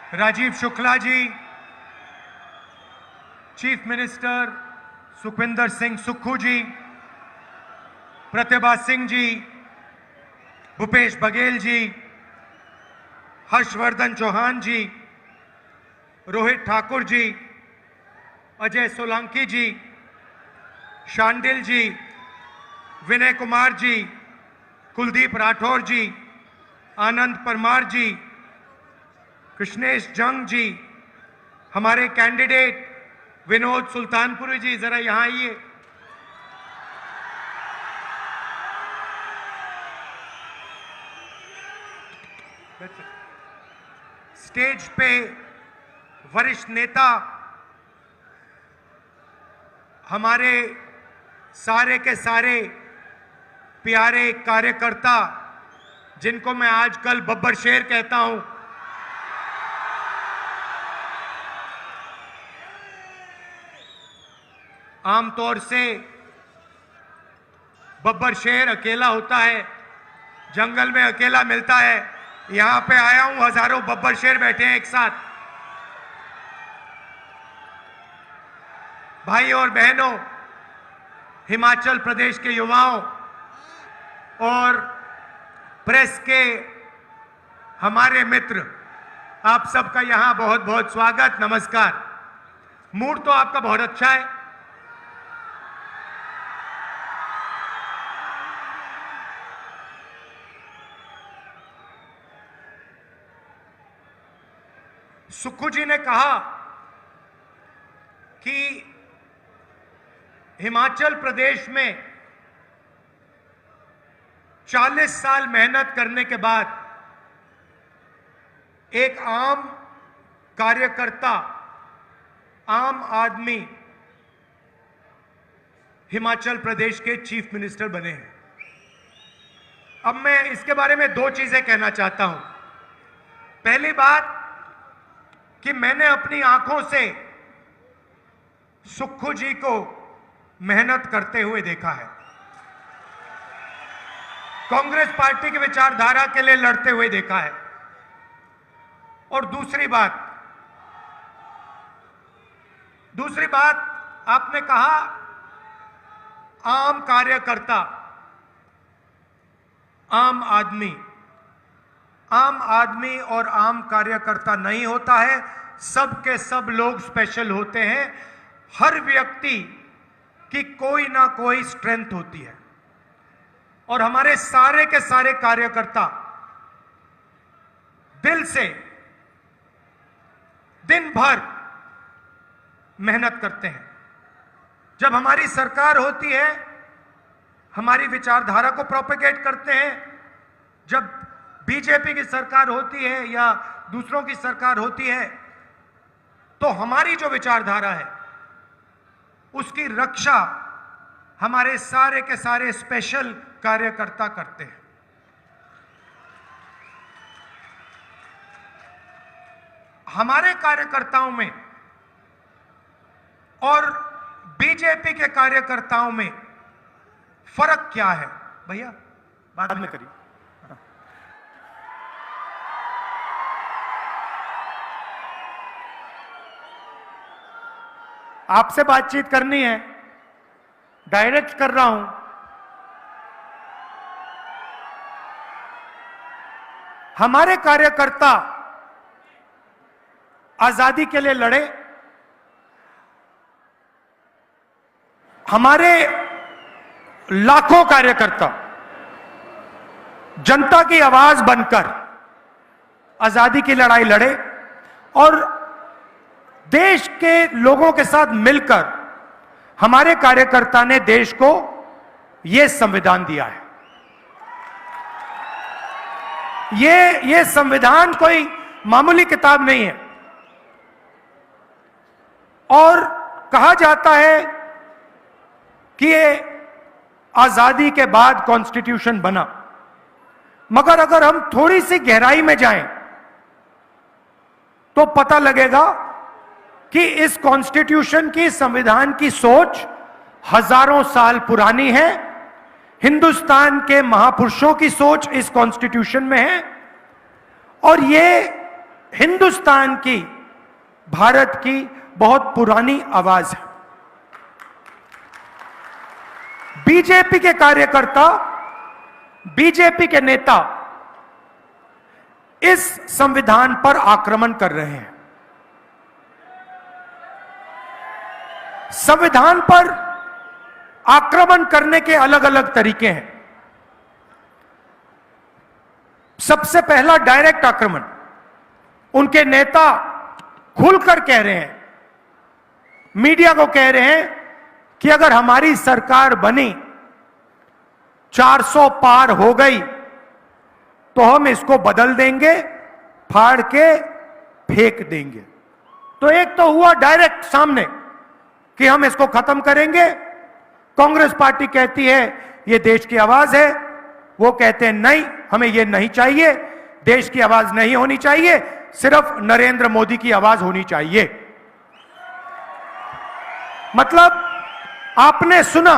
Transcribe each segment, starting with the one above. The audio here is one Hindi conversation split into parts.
राजीव शुक्ला जी, चीफ मिनिस्टर सुखविंदर सिंह सुक्खू जी, प्रतिभा सिंह जी, भूपेश बघेल जी, हर्षवर्धन चौहान जी, रोहित ठाकुर जी, अजय सोलंकी जी, शांडिल जी, विनय कुमार जी, कुलदीप राठौर जी, आनंद परमार जी, कृष्णेश जंग जी, हमारे कैंडिडेट विनोद सुल्तानपुरी जी, जरा यहां आइए। स्टेज पे वरिष्ठ नेता, हमारे सारे के सारे प्यारे कार्यकर्ता, जिनको मैं आजकल बब्बर शेर कहता हूं, आमतौर से बब्बर शेर अकेला होता है, जंगल में अकेला मिलता है। यहां पे आया हूं, हजारों बब्बर शेर बैठे हैं एक साथ। भाई और बहनों, हिमाचल प्रदेश के युवाओं और प्रेस के हमारे मित्र, आप सबका यहां बहुत बहुत स्वागत, नमस्कार। मूड तो आपका बहुत अच्छा है। सुक्खू जी ने कहा कि हिमाचल प्रदेश में 40 साल मेहनत करने के बाद एक आम कार्यकर्ता, आम आदमी हिमाचल प्रदेश के चीफ मिनिस्टर बने हैं। अब मैं इसके बारे में दो चीजें कहना चाहता हूं। पहली बात कि मैंने अपनी आंखों से सुक्खू जी को मेहनत करते हुए देखा है, कांग्रेस पार्टी की विचारधारा के लिए लड़ते हुए देखा है। और दूसरी बात आपने कहा आम कार्यकर्ता, आम आदमी और आम कार्यकर्ता नहीं होता है, सब के सब लोग स्पेशल होते हैं। हर व्यक्ति की कोई ना कोई स्ट्रेंथ होती है और हमारे सारे के सारे कार्यकर्ता दिल से दिन भर मेहनत करते हैं। जब हमारी सरकार होती है, हमारी विचारधारा को प्रोपेगेट करते हैं। जब बीजेपी की सरकार होती है या दूसरों की सरकार होती है, तो हमारी जो विचारधारा है उसकी रक्षा हमारे सारे के सारे स्पेशल कार्यकर्ता करते हैं। हमारे कार्यकर्ताओं में और बीजेपी के कार्यकर्ताओं में फर्क क्या है? भैया बाद में करिए। आपसे बातचीत करनी है, डायरेक्ट कर रहा हूं। हमारे कार्यकर्ता आजादी के लिए लड़े, हमारे लाखों कार्यकर्ता जनता की आवाज बनकर आजादी की लड़ाई लड़े और देश के लोगों के साथ मिलकर हमारे कार्यकर्ता ने देश को यह संविधान दिया है। ये संविधान कोई मामूली किताब नहीं है। और कहा जाता है कि ये आजादी के बाद कॉन्स्टिट्यूशन बना, मगर अगर हम थोड़ी सी गहराई में जाएं तो पता लगेगा कि इस कॉन्स्टिट्यूशन की, संविधान की सोच हजारों साल पुरानी है। हिंदुस्तान के महापुरुषों की सोच इस कॉन्स्टिट्यूशन में है और ये हिंदुस्तान की, भारत की बहुत पुरानी आवाज है। बीजेपी के कार्यकर्ता, बीजेपी के नेता इस संविधान पर आक्रमण कर रहे हैं। संविधान पर आक्रमण करने के अलग अलग तरीके हैं। सबसे पहला डायरेक्ट आक्रमण। उनके नेता खुलकर कह रहे हैं, मीडिया को कह रहे हैं कि अगर हमारी सरकार बनी, 400 पार हो गई, तो हम इसको बदल देंगे, फाड़ के फेंक देंगे। तो एक तो हुआ डायरेक्ट सामने कि हम इसको खत्म करेंगे। कांग्रेस पार्टी कहती है ये देश की आवाज है, वो कहते हैं नहीं, हमें ये नहीं चाहिए, देश की आवाज नहीं होनी चाहिए, सिर्फ नरेंद्र मोदी की आवाज होनी चाहिए। मतलब आपने सुना,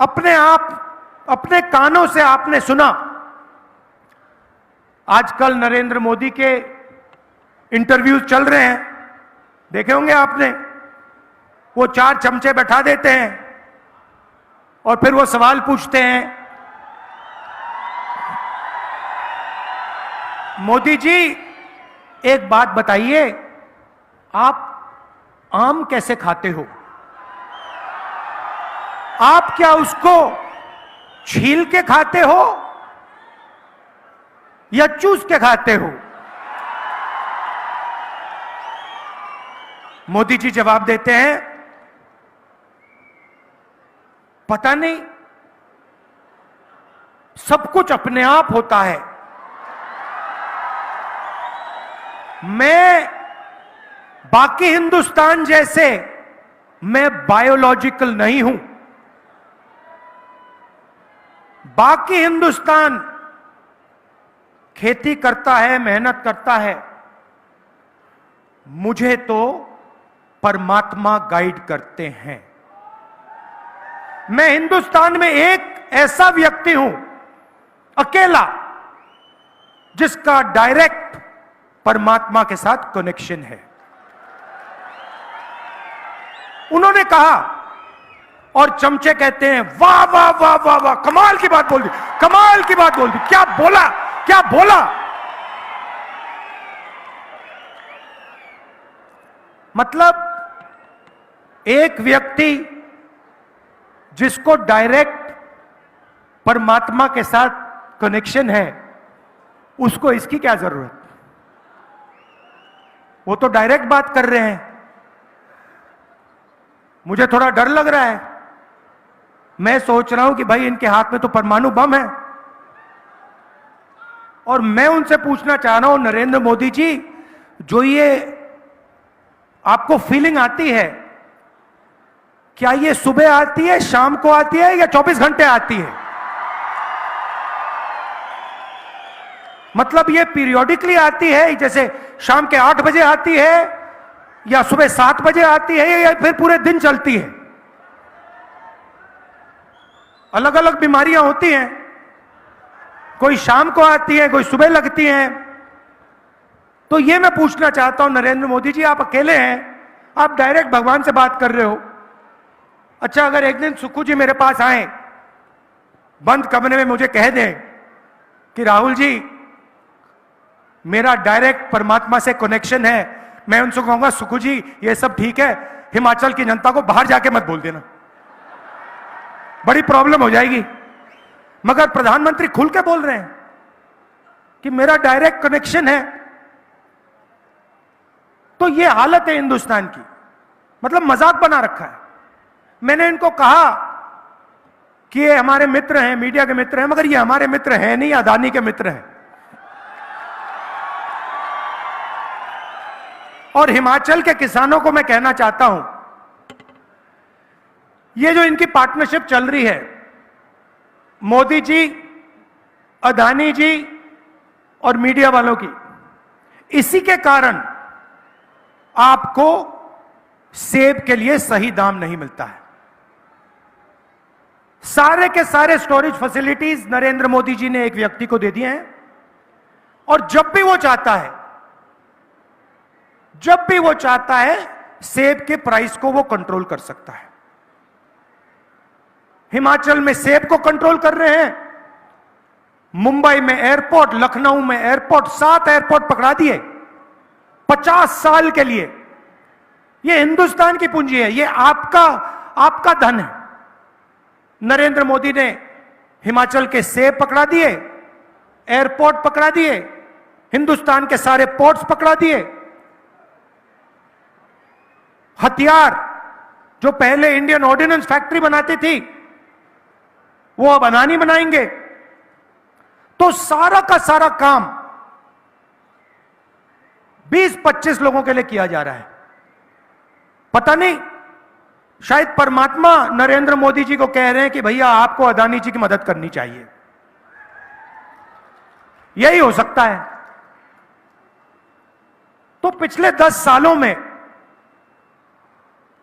अपने आप, अपने कानों से आपने सुना। आजकल नरेंद्र मोदी के इंटरव्यूज चल रहे हैं, देखे होंगे आपने। वो 4 चमचे बैठा देते हैं और फिर वो सवाल पूछते हैं, मोदी जी एक बात बताइए, आप आम कैसे खाते हो? आप क्या उसको छील के खाते हो या चूस के खाते हो? मोदी जी जवाब देते हैं, पता नहीं, सब कुछ अपने आप होता है। मैं बाकी हिंदुस्तान जैसे मैं बायोलॉजिकल नहीं हूं। बाकी हिंदुस्तान खेती करता है, मेहनत करता है, मुझे तो परमात्मा गाइड करते हैं। मैं हिंदुस्तान में एक ऐसा व्यक्ति हूं, अकेला, जिसका डायरेक्ट परमात्मा के साथ कनेक्शन है। उन्होंने कहा, और चमचे कहते हैं वाह वाह वाह वाह वाह, कमाल की बात बोल दी, कमाल की बात बोल दी, क्या बोला, क्या बोला। मतलब एक व्यक्ति जिसको डायरेक्ट परमात्मा के साथ कनेक्शन है, उसको इसकी क्या जरूरत? वो तो डायरेक्ट बात कर रहे हैं। मुझे थोड़ा डर लग रहा है। मैं सोच रहा हूं कि भाई इनके हाथ में तो परमाणु बम है, और मैं उनसे पूछना चाह रहा हूं, नरेंद्र मोदी जी, जो ये आपको फीलिंग आती है, क्या ये सुबह आती है, शाम को आती है, या 24 घंटे आती है? मतलब ये पीरियोडिकली आती है, जैसे शाम के 8 बजे आती है, या सुबह 7 बजे आती है, या फिर पूरे दिन चलती है? अलग अलग बीमारियां होती हैं, कोई शाम को आती है, कोई सुबह लगती है। तो ये मैं पूछना चाहता हूं नरेंद्र मोदी जी, आप अकेले हैं, आप डायरेक्ट भगवान से बात कर रहे हो। अच्छा, अगर एक दिन सुक्खू जी मेरे पास आए, बंद कमरे में मुझे कह दें कि राहुल जी मेरा डायरेक्ट परमात्मा से कनेक्शन है, मैं उनसे कहूंगा सुक्खू जी ये सब ठीक है, हिमाचल की जनता को बाहर जाके मत बोल देना, बड़ी प्रॉब्लम हो जाएगी। मगर प्रधानमंत्री खुल के बोल रहे हैं कि मेरा डायरेक्ट कनेक्शन है। तो ये हालत है हिंदुस्तान की, मतलब मजाक बना रखा है। मैंने इनको कहा कि ये हमारे मित्र हैं, मीडिया के मित्र हैं, मगर ये हमारे मित्र हैं नहीं, अदानी के मित्र हैं। और हिमाचल के किसानों को मैं कहना चाहता हूं, ये जो इनकी पार्टनरशिप चल रही है, मोदी जी, अदानी जी और मीडिया वालों की, इसी के कारण आपको सेब के लिए सही दाम नहीं मिलता है। सारे के सारे स्टोरेज फैसिलिटीज नरेंद्र मोदी जी ने एक व्यक्ति को दे दिए हैं, और जब भी वो चाहता है जब भी वो चाहता है सेब के प्राइस को वो कंट्रोल कर सकता है। हिमाचल में सेब को कंट्रोल कर रहे हैं, मुंबई में एयरपोर्ट, लखनऊ में एयरपोर्ट, 7 एयरपोर्ट पकड़ा दिए 50 साल के लिए। ये हिंदुस्तान की पूंजी है, ये आपका धन है। नरेंद्र मोदी ने हिमाचल के सेब पकड़ा दिए, एयरपोर्ट पकड़ा दिए, हिंदुस्तान के सारे पोर्ट्स पकड़ा दिए। हथियार जो पहले इंडियन ऑर्डिनेंस फैक्ट्री बनाती थी वो अब अदानी बनाएंगे। तो सारा का सारा काम 20-25 लोगों के लिए किया जा रहा है। पता नहीं, शायद परमात्मा नरेंद्र मोदी जी को कह रहे हैं कि भैया आपको अदानी जी की मदद करनी चाहिए। यही हो सकता है। तो पिछले 10 सालों में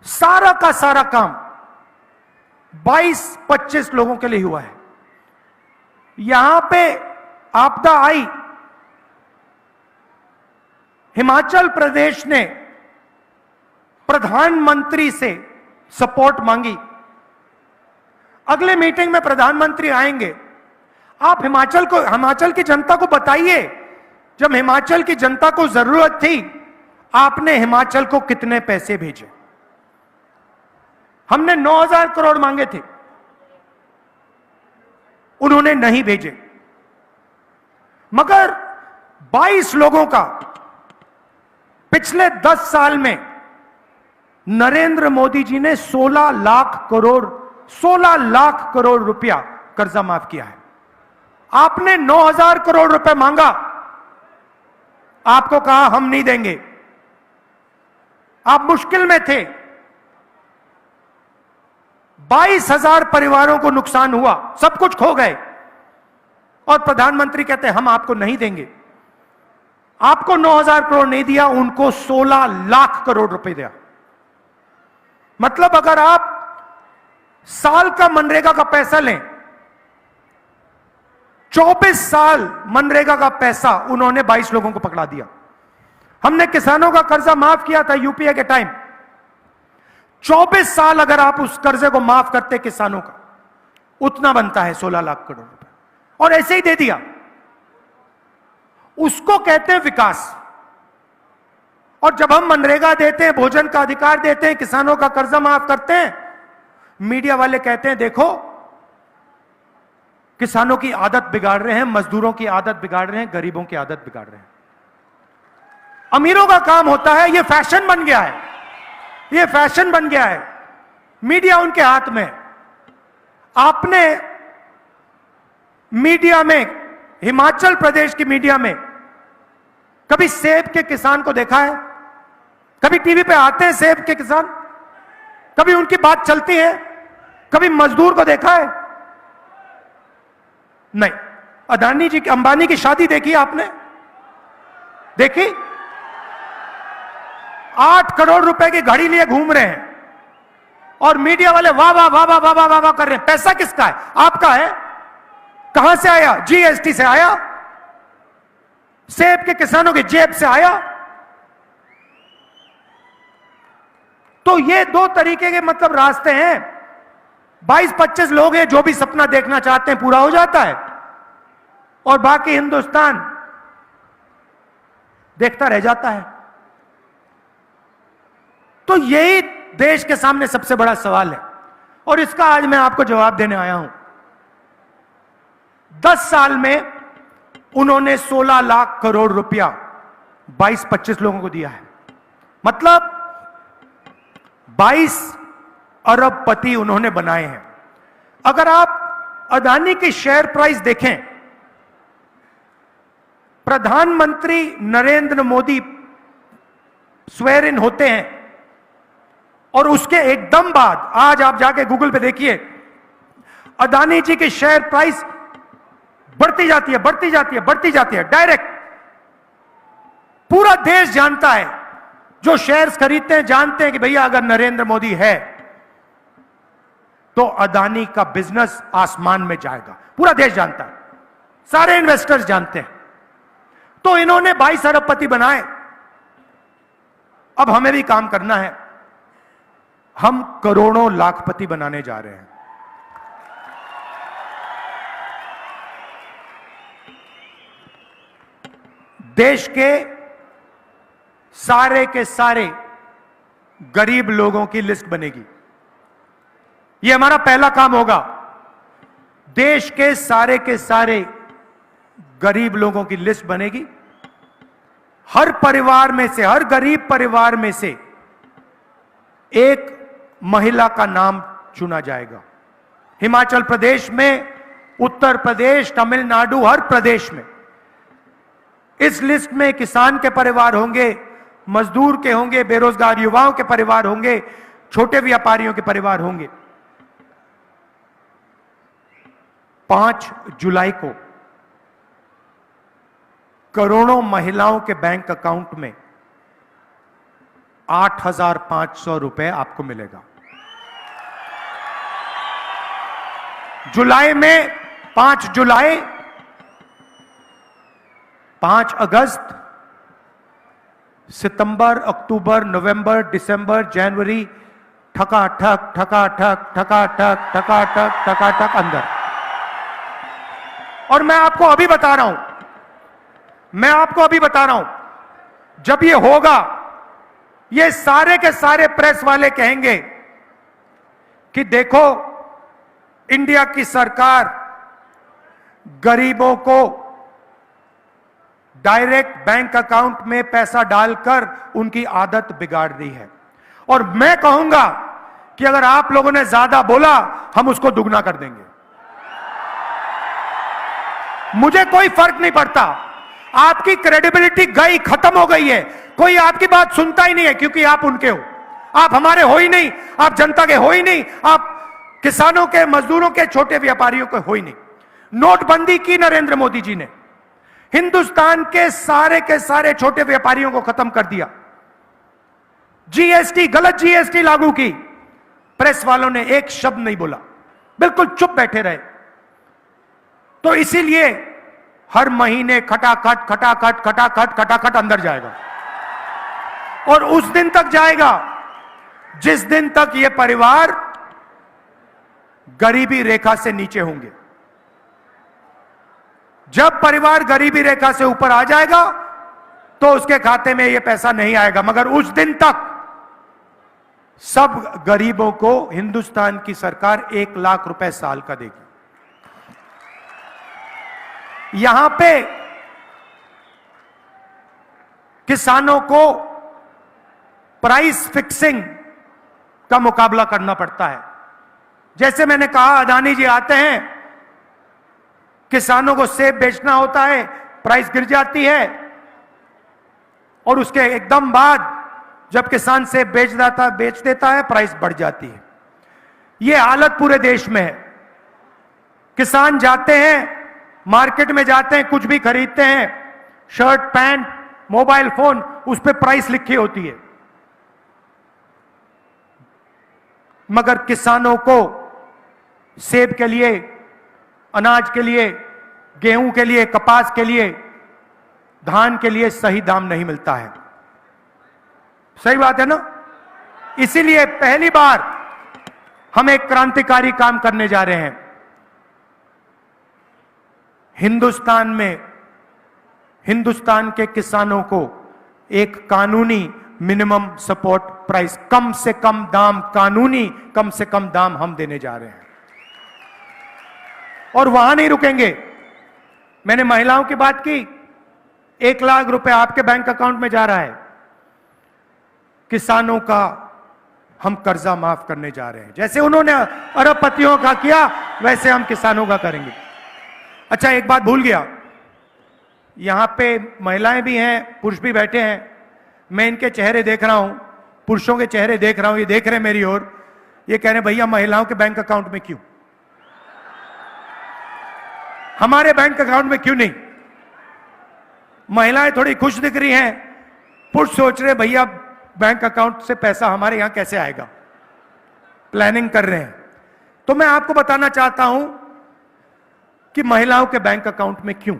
सारा का सारा काम 22-25 लोगों के लिए हुआ है। यहां पे आपदा आई, हिमाचल प्रदेश ने प्रधानमंत्री से सपोर्ट मांगी। अगले मीटिंग में प्रधानमंत्री आएंगे, आप हिमाचल की जनता को बताइए, जब हिमाचल की जनता को जरूरत थी आपने हिमाचल को कितने पैसे भेजे। हमने 9,000 करोड़ मांगे थे, उन्होंने नहीं भेजे, मगर 22 लोगों का पिछले 10 साल में नरेंद्र मोदी जी ने 16 लाख करोड़ रुपया कर्जा माफ किया है। आपने 9,000 करोड़ रुपए मांगा, आपको कहा हम नहीं देंगे। आप मुश्किल में थे, 22,000 परिवारों को नुकसान हुआ, सब कुछ खो गए, और प्रधानमंत्री कहते हैं हम आपको नहीं देंगे। आपको 9,000 करोड़ नहीं दिया, उनको 16 लाख करोड़ रुपए दिया। मतलब अगर आप साल का मनरेगा का पैसा लें, 24 साल मनरेगा का पैसा उन्होंने 22 लोगों को पकड़ा दिया। हमने किसानों का कर्जा माफ किया था यूपीए के टाइम, 24 साल अगर आप उस कर्जे को माफ करते किसानों का, उतना बनता है 16 लाख करोड़ रुपए, और ऐसे ही दे दिया। उसको कहते हैं विकास। और जब हम मनरेगा देते हैं, भोजन का अधिकार देते हैं, किसानों का कर्जा माफ करते हैं, मीडिया वाले कहते हैं देखो किसानों की आदत बिगाड़ रहे हैं, मजदूरों की आदत बिगाड़ रहे हैं, गरीबों की आदत बिगाड़ रहे हैं। अमीरों का काम होता है, यह फैशन बन गया है, यह फैशन बन गया है, मीडिया उनके हाथ में। आपने मीडिया में, हिमाचल प्रदेश की मीडिया में कभी सेब के किसान को देखा है? कभी टीवी पे आते हैं सेब के किसान? कभी उनकी बात चलती है? कभी मजदूर को देखा है? नहीं। अदानी जी की, अंबानी की शादी देखी आपने? देखी? 8 करोड़ रुपए की घड़ी लिए घूम रहे हैं और मीडिया वाले वाह वाह वाह वाह वाह वाह वाह कर रहे हैं। पैसा किसका है? आपका है। कहां से आया? जीएसटी से आया, सेब के किसानों की जेब से आया। तो ये 2 तरीके के मतलब रास्ते हैं। 22-25 लोग हैं जो भी सपना देखना चाहते हैं पूरा हो जाता है, और बाकी हिंदुस्तान देखता रह जाता है। तो यही देश के सामने सबसे बड़ा सवाल है, और इसका आज मैं आपको जवाब देने आया हूं। 10 साल में उन्होंने 16 लाख करोड़ रुपया 22-25 लोगों को दिया है, मतलब 22 अरबपति उन्होंने बनाए हैं। अगर आप अदानी की शेयर प्राइस देखें, प्रधानमंत्री नरेंद्र मोदी स्वेर इन होते हैं और उसके एकदम बाद आज आप जाके गूगल पे देखिए, अदानी जी की शेयर प्राइस बढ़ती जाती है, बढ़ती जाती है, बढ़ती जाती है। डायरेक्ट पूरा देश जानता है, जो शेयर्स खरीदते हैं जानते हैं कि भैया अगर नरेंद्र मोदी है तो अदानी का बिजनेस आसमान में जाएगा। पूरा देश जानता है, सारे इन्वेस्टर्स जानते हैं। तो इन्होंने 22 अरबपति बनाए। अब हमें भी काम करना है। हम करोड़ों लाखपति बनाने जा रहे हैं। देश के सारे गरीब लोगों की लिस्ट बनेगी। यह हमारा पहला काम होगा। देश के सारे गरीब लोगों की लिस्ट बनेगी। हर परिवार में से, हर गरीब परिवार में से एक महिला का नाम चुना जाएगा। हिमाचल प्रदेश में, उत्तर प्रदेश, तमिलनाडु, हर प्रदेश में इस लिस्ट में किसान के परिवार होंगे, मजदूर के होंगे, बेरोजगार युवाओं के परिवार होंगे, छोटे व्यापारियों के परिवार होंगे। 5 जुलाई को करोड़ों महिलाओं के बैंक अकाउंट में 8,500 रुपए आपको मिलेगा। जुलाई में 5 जुलाई, 5 अगस्त, सितंबर, अक्टूबर, नवंबर, दिसंबर, जनवरी, ठकाठक ठकाठक ठकाठक ठकाठक ठकाठक अंदर। और मैं आपको अभी बता रहा हूं, जब ये होगा, ये सारे के सारे प्रेस वाले कहेंगे कि देखो, इंडिया की सरकार गरीबों को डायरेक्ट बैंक अकाउंट में पैसा डालकर उनकी आदत बिगाड़ दी है। और मैं कहूंगा कि अगर आप लोगों ने ज्यादा बोला, हम उसको दुगना कर देंगे। मुझे कोई फर्क नहीं पड़ता। आपकी क्रेडिबिलिटी गई, खत्म हो गई है। कोई आपकी बात सुनता ही नहीं है, क्योंकि आप उनके हो। आप हमारे हो ही नहीं, आप जनता के हो ही नहीं, आप किसानों के, मजदूरों के, छोटे व्यापारियों के हो ही नहीं। नोटबंदी की नरेंद्र मोदी जी ने, हिंदुस्तान के सारे छोटे व्यापारियों को खत्म कर दिया। जीएसटी, गलत जीएसटी लागू की, प्रेस वालों ने एक शब्द नहीं बोला, बिल्कुल चुप बैठे रहे। तो इसीलिए हर महीने खटाखट खटाखट खटाखट खटाखट अंदर जाएगा, और उस दिन तक जाएगा जिस दिन तक ये परिवार गरीबी रेखा से नीचे होंगे। जब परिवार गरीबी रेखा से ऊपर आ जाएगा तो उसके खाते में यह पैसा नहीं आएगा, मगर उस दिन तक सब गरीबों को हिंदुस्तान की सरकार 1 लाख रुपए साल का देगी। यहां पे किसानों को प्राइस फिक्सिंग का मुकाबला करना पड़ता है। जैसे मैंने कहा, अदानी जी आते हैं, किसानों को सेब बेचना होता है, प्राइस गिर जाती है, और उसके एकदम बाद जब किसान सेब बेच देता है, प्राइस बढ़ जाती है। यह हालत पूरे देश में है। किसान जाते हैं, मार्केट में जाते हैं, कुछ भी खरीदते हैं, शर्ट, पैंट, मोबाइल फोन, उस पर प्राइस लिखी होती है, मगर किसानों को सेब के लिए, अनाज के लिए, गेहूं के लिए, कपास के लिए, धान के लिए सही दाम नहीं मिलता है। सही बात है ना? इसीलिए पहली बार हम एक क्रांतिकारी काम करने जा रहे हैं। हिंदुस्तान में, हिंदुस्तान के किसानों को एक कानूनी मिनिमम सपोर्ट प्राइस, कम से कम दाम, कानूनी कम से कम दाम हम देने जा रहे हैं। और वहां नहीं रुकेंगे। मैंने महिलाओं की बात की, 1 लाख रुपए आपके बैंक अकाउंट में जा रहा है। किसानों का हम कर्जा माफ करने जा रहे हैं। जैसे उन्होंने अरबपतियों का किया, वैसे हम किसानों का करेंगे। अच्छा, एक बात भूल गया, यहां पे महिलाएं भी हैं, पुरुष भी बैठे हैं। मैं इनके चेहरे देख रहा हूं, पुरुषों के चेहरे देख रहा हूं, ये देख रहे हैं मेरी ओर, ये कह रहे हैं भैया महिलाओं के बैंक अकाउंट में क्यों, हमारे बैंक अकाउंट में क्यों नहीं? महिलाएं थोड़ी खुश दिख रही हैं, पुरुष सोच रहे भैया बैंक अकाउंट से पैसा हमारे यहां कैसे आएगा, प्लानिंग कर रहे हैं। तो मैं आपको बताना चाहता हूं कि महिलाओं के बैंक अकाउंट में क्यों,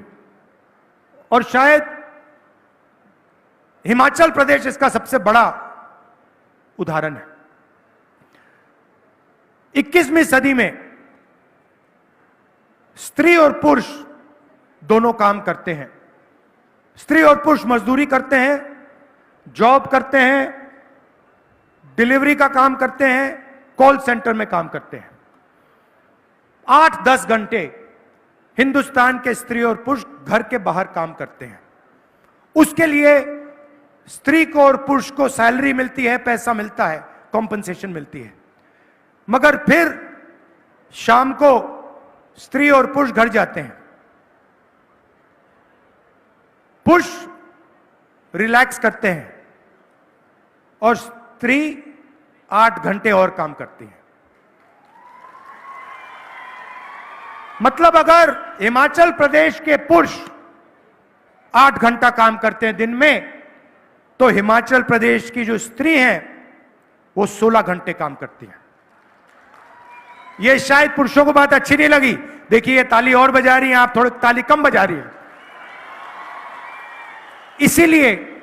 और शायद हिमाचल प्रदेश इसका सबसे बड़ा उदाहरण है। 21वीं सदी में स्त्री और पुरुष दोनों काम करते हैं। स्त्री और पुरुष मजदूरी करते हैं, जॉब करते हैं, डिलीवरी का काम करते हैं, कॉल सेंटर में काम करते हैं। 8-10 घंटे हिंदुस्तान के स्त्री और पुरुष घर के बाहर काम करते हैं। उसके लिए स्त्री को और पुरुष को सैलरी मिलती है, पैसा मिलता है, कॉम्पनसेशन मिलती है। मगर फिर शाम को स्त्री और पुरुष घर जाते हैं। पुरुष रिलैक्स करते हैं और स्त्री 8 घंटे और काम करती है। मतलब अगर हिमाचल प्रदेश के पुरुष 8 घंटा काम करते हैं दिन में, तो हिमाचल प्रदेश की जो स्त्री हैं वो 16 घंटे काम करती हैं। ये शायद पुरुषों को बात अच्छी नहीं लगी। देखिए ये ताली और बजा रही हैं, आप थोड़ी ताली कम बजा रही हैं। इसीलिए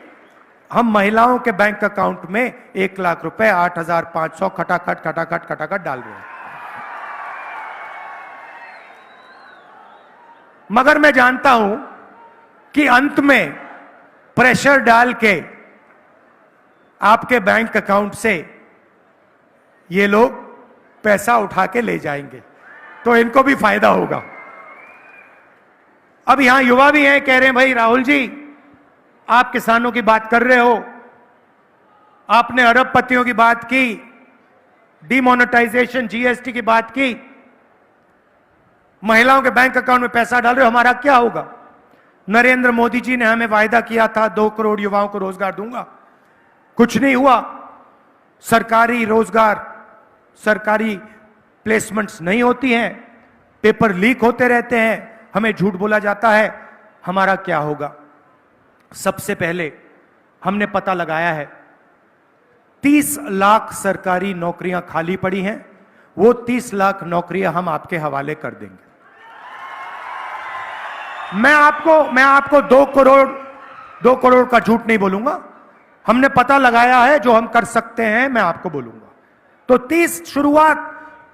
हम महिलाओं के बैंक अकाउंट में 1 लाख रुपए 8,500 खटाखट डाल रहे हैं। मगर मैं जानता हूं कि अंत में प्रेशर डाल के आपके बैंक अकाउंट से ये लोग पैसा उठा के ले जाएंगे, तो इनको भी फायदा होगा। अब यहां युवा भी हैं, कह रहे हैं भाई राहुल जी आप किसानों की बात कर रहे हो, आपने अरबपतियों की बात की, डिमोनेटाइजेशन जीएसटी की बात की, महिलाओं के बैंक अकाउंट में पैसा डाल रहे हो, हमारा क्या होगा? नरेंद्र मोदी जी ने हमें वायदा किया था 2 करोड़ युवाओं को रोजगार दूंगा, कुछ नहीं हुआ। सरकारी रोजगार, सरकारी प्लेसमेंट्स नहीं होती हैं, पेपर लीक होते रहते हैं, हमें झूठ बोला जाता है। हमारा क्या होगा? सबसे पहले हमने पता लगाया है 30 लाख सरकारी नौकरियां खाली पड़ी हैं, वो 30 लाख नौकरियां हम आपके हवाले कर देंगे। मैं आपको 2 करोड़ का झूठ नहीं बोलूंगा, हमने पता लगाया है, जो हम कर सकते हैं मैं आपको बोलूंगा। तो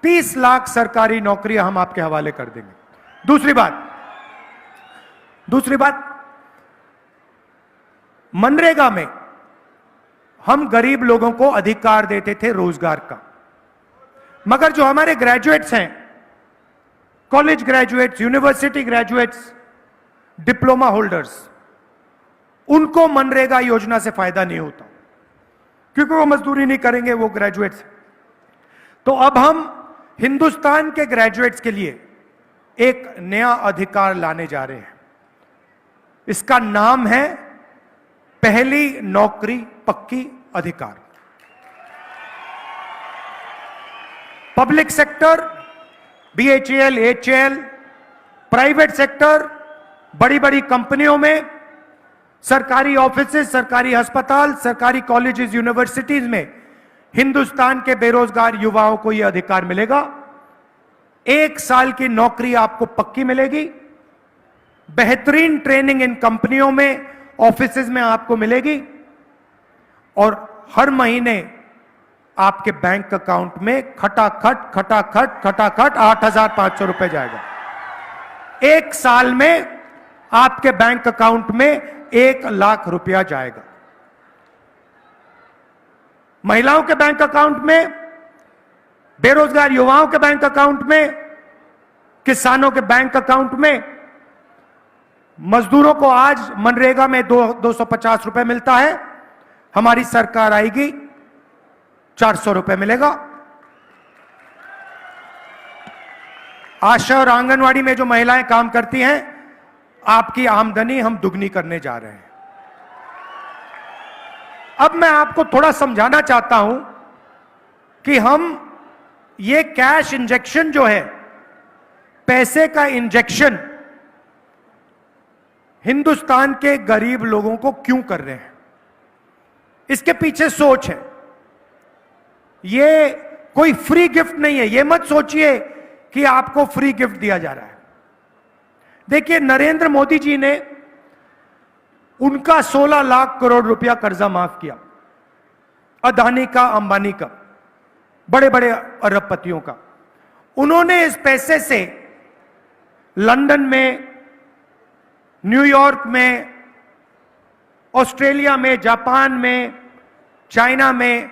30 लाख सरकारी नौकरियां हम आपके हवाले कर देंगे। दूसरी बात, मनरेगा में हम गरीब लोगों को अधिकार देते थे रोजगार का, मगर जो हमारे ग्रेजुएट्स हैं, college graduates, university graduates, diploma holders, उनको मनरेगा योजना से फायदा नहीं होता क्योंकि वो मजदूरी नहीं करेंगे, वो ग्रेजुएट्स। तो अब हम हिंदुस्तान के ग्रेजुएट्स के लिए एक नया अधिकार लाने जा रहे हैं। इसका नाम है पहली नौकरी पक्की अधिकार। Public sector, BHEL, HAL, private sector, बड़ी बड़ी कंपनियों में, सरकारी ऑफिसेज, सरकारी अस्पताल, सरकारी कॉलेजेस, यूनिवर्सिटीज में हिंदुस्तान के बेरोजगार युवाओं को यह अधिकार मिलेगा। 1 साल की नौकरी आपको पक्की मिलेगी, बेहतरीन ट्रेनिंग इन कंपनियों में, ऑफिसेज में आपको मिलेगी, और हर महीने आपके बैंक अकाउंट में खटाखट 8,500 रुपए जाएगा। 1 साल में आपके बैंक अकाउंट में 1 लाख रुपया जाएगा। महिलाओं के बैंक अकाउंट में, बेरोजगार युवाओं के बैंक अकाउंट में, किसानों के बैंक अकाउंट में। मजदूरों को आज मनरेगा में 250 रुपए मिलता है, हमारी सरकार आएगी 400 रुपए मिलेगा। आशा और आंगनवाड़ी में जो महिलाएं काम करती हैं, आपकी आमदनी हम दुगनी करने जा रहे हैं। अब मैं आपको थोड़ा समझाना चाहता हूं कि हम ये कैश इंजेक्शन जो है, पैसे का इंजेक्शन हिंदुस्तान के गरीब लोगों को क्यों कर रहे हैं, इसके पीछे सोच है। ये कोई फ्री गिफ्ट नहीं है, ये मत सोचिए कि आपको फ्री गिफ्ट दिया जा रहा है। देखिए नरेंद्र मोदी जी ने उनका 16 लाख करोड़ रुपया कर्जा माफ किया। अदानी का, अंबानी का, बड़े बड़े अरबपतियों का। उन्होंने इस पैसे से लंदन में, न्यूयॉर्क में, ऑस्ट्रेलिया में, जापान में, चाइना में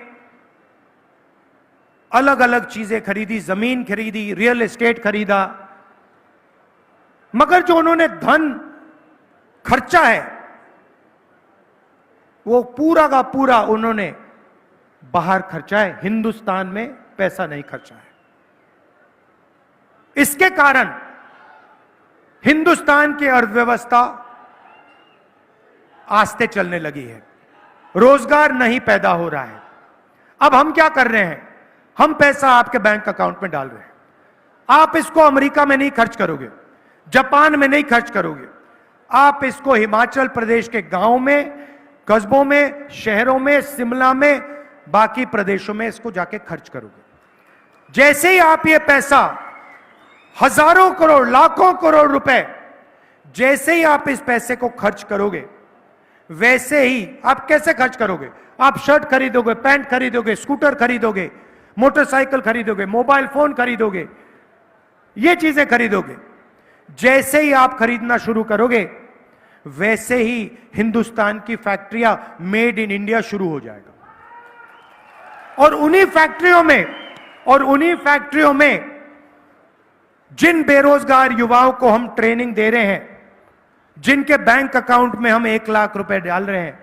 अलग अलग चीजें खरीदी, जमीन खरीदी, रियल एस्टेट खरीदा। मगर जो उन्होंने धन खर्चा है वो पूरा का पूरा उन्होंने बाहर खर्चा है, हिंदुस्तान में पैसा नहीं खर्चा है। इसके कारण हिंदुस्तान की अर्थव्यवस्था आस्ते चलने लगी है, रोजगार नहीं पैदा हो रहा है। अब हम क्या कर रहे हैं? हम पैसा आपके बैंक अकाउंट में डाल रहे हैं। आप इसको अमेरिका में नहीं खर्च करोगे, जापान में नहीं खर्च करोगे, आप इसको हिमाचल प्रदेश के गांव में, कस्बों में, शहरों में, शिमला में, बाकी प्रदेशों में इसको जाके खर्च करोगे। जैसे ही आप ये पैसा हजारों करोड़, लाखों करोड़ रुपए, जैसे ही आप इस पैसे को खर्च करोगे, वैसे ही आप कैसे खर्च करोगे? आप शर्ट खरीदोगे, पैंट खरीदोगे, स्कूटर खरीदोगे, मोटरसाइकिल खरीदोगे, मोबाइल फोन खरीदोगे, ये चीजें खरीदोगे। जैसे ही आप खरीदना शुरू करोगे, वैसे ही हिंदुस्तान की फैक्ट्रियां मेड इन इंडिया शुरू हो जाएगा। और उन्हीं फैक्ट्रियों में जिन बेरोजगार युवाओं को हम ट्रेनिंग दे रहे हैं, जिनके बैंक अकाउंट में हम 1 लाख रुपए डाल रहे हैं,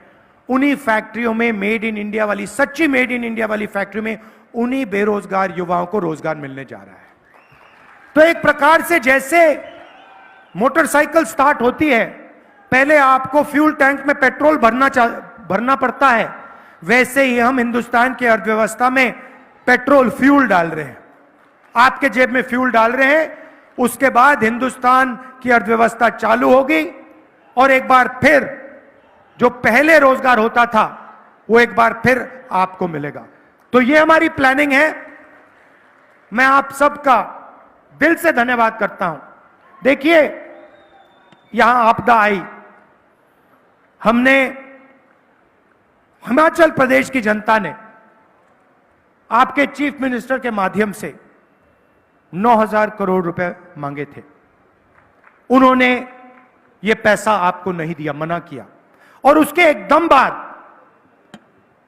उन्हीं फैक्ट्रियों में मेड इन इंडिया वाली, सच्ची मेड इन इंडिया वाली फैक्ट्री में उन्हीं बेरोजगार युवाओं को रोजगार मिलने जा रहा है। तो एक प्रकार से जैसे मोटरसाइकिल स्टार्ट होती है, पहले आपको फ्यूल टैंक में पेट्रोल भरना पड़ता है, वैसे ही हम हिंदुस्तान की अर्थव्यवस्था में पेट्रोल, फ्यूल डाल रहे हैं। आपके जेब में फ्यूल डाल रहे हैं, उसके बाद हिंदुस्तान की अर्थव्यवस्था चालू होगी और एक बार फिर जो पहले रोजगार होता था वो एक बार फिर आपको मिलेगा। तो ये हमारी प्लानिंग है। मैं आप सबका दिल से धन्यवाद करता हूं। देखिए, यहां आपदा आई, हमने, हिमाचल प्रदेश की जनता ने आपके चीफ मिनिस्टर के माध्यम से 9,000 करोड़ रुपए मांगे थे। उन्होंने ये पैसा आपको नहीं दिया, मना किया। और उसके एकदम बाद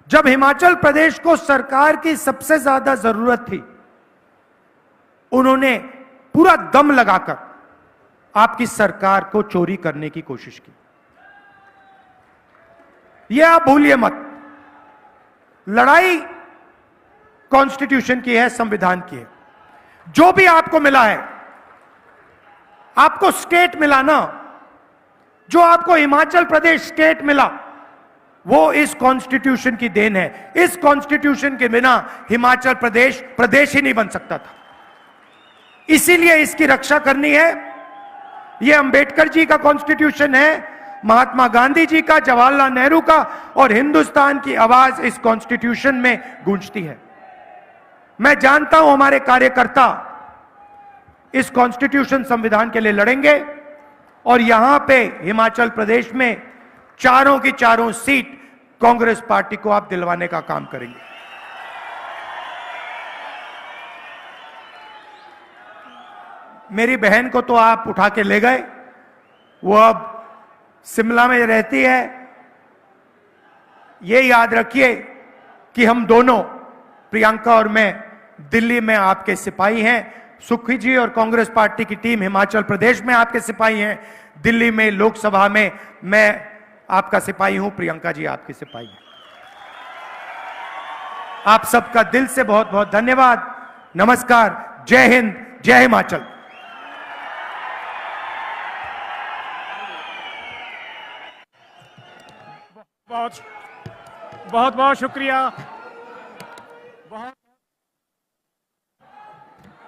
जब हिमाचल प्रदेश को सरकार की सबसे ज्यादा जरूरत थी, उन्होंने पूरा दम लगाकर आपकी सरकार को चोरी करने की कोशिश की। यह आप भूलिए मत। लड़ाई कॉन्स्टिट्यूशन की है, संविधान की है। जो भी आपको मिला है, आपको स्टेट मिला ना, जो आपको हिमाचल प्रदेश स्टेट मिला, वो इस कॉन्स्टिट्यूशन की देन है। इस कॉन्स्टिट्यूशन के बिना हिमाचल प्रदेश प्रदेश ही नहीं बन सकता था। इसीलिए इसकी रक्षा करनी है। यह अंबेडकर जी का कॉन्स्टिट्यूशन है, महात्मा गांधी जी का, जवाहरलाल नेहरू का, और हिंदुस्तान की आवाज इस कॉन्स्टिट्यूशन में गूंजती है। मैं जानता हूं हमारे कार्यकर्ता इस कॉन्स्टिट्यूशन, संविधान के लिए लड़ेंगे और यहां पे हिमाचल प्रदेश में चारों की चारों सीट कांग्रेस पार्टी को आप दिलवाने का काम करेंगे। मेरी बहन को तो आप उठा के ले गए, वो अब शिमला में रहती है। ये याद रखिए कि हम दोनों, प्रियंका और मैं, दिल्ली में आपके सिपाही हैं। सुखी जी और कांग्रेस पार्टी की टीम हिमाचल प्रदेश में आपके सिपाही हैं। दिल्ली में, लोकसभा में मैं आपका सिपाही हूं, प्रियंका जी आपकी सिपाही हैं। आप सबका दिल से बहुत बहुत धन्यवाद। नमस्कार, जय हिंद, जय हिमाचल। बहुत बहुत शुक्रिया।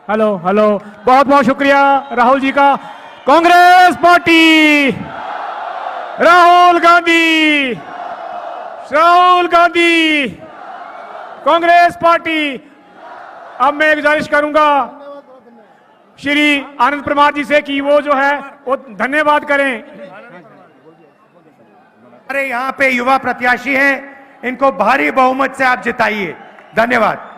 हेलो हेलो, बहुत बहुत शुक्रिया राहुल जी का। Congress party, Rahul Gandhi, Rahul Gandhi, Congress party. अब मैं गुजारिश करूंगा श्री आनंद परमार जी से कि वो जो है वो धन्यवाद करें। अरे यहां पे युवा प्रत्याशी हैं, इनको भारी बहुमत से आप जिताइए। धन्यवाद।